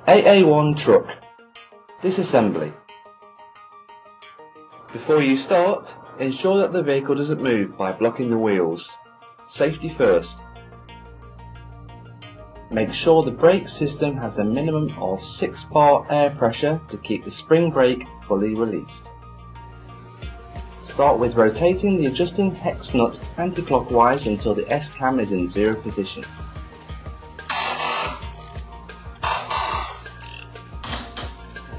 AA1 Truck Disassembly. Before you start, ensure that the vehicle doesn't move by blocking the wheels. Safety first. Make sure the brake system has a minimum of 6 bar air pressure to keep the spring brake fully released. Start with rotating the adjusting hex nut anti-clockwise until the S-cam is in 0 position.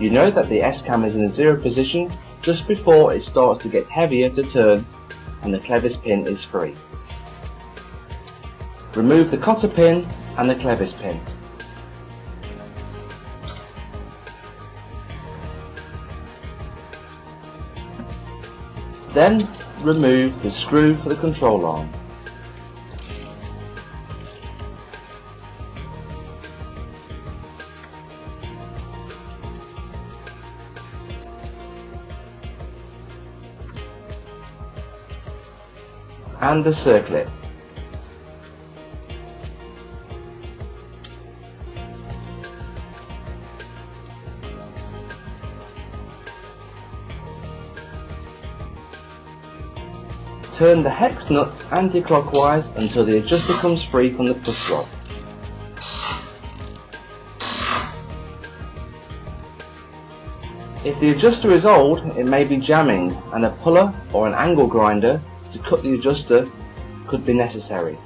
You know that the S-cam is in 0 position just before it starts to get heavier to turn and the clevis pin is free. Remove the cotter pin and the clevis pin. Then remove the screw for the control arm. And the circlip. Turn the hex nut anti-clockwise until the adjuster comes free from the push rod. If the adjuster is old, it may be jamming and a puller or an angle grinder to cut the adjuster could be necessary.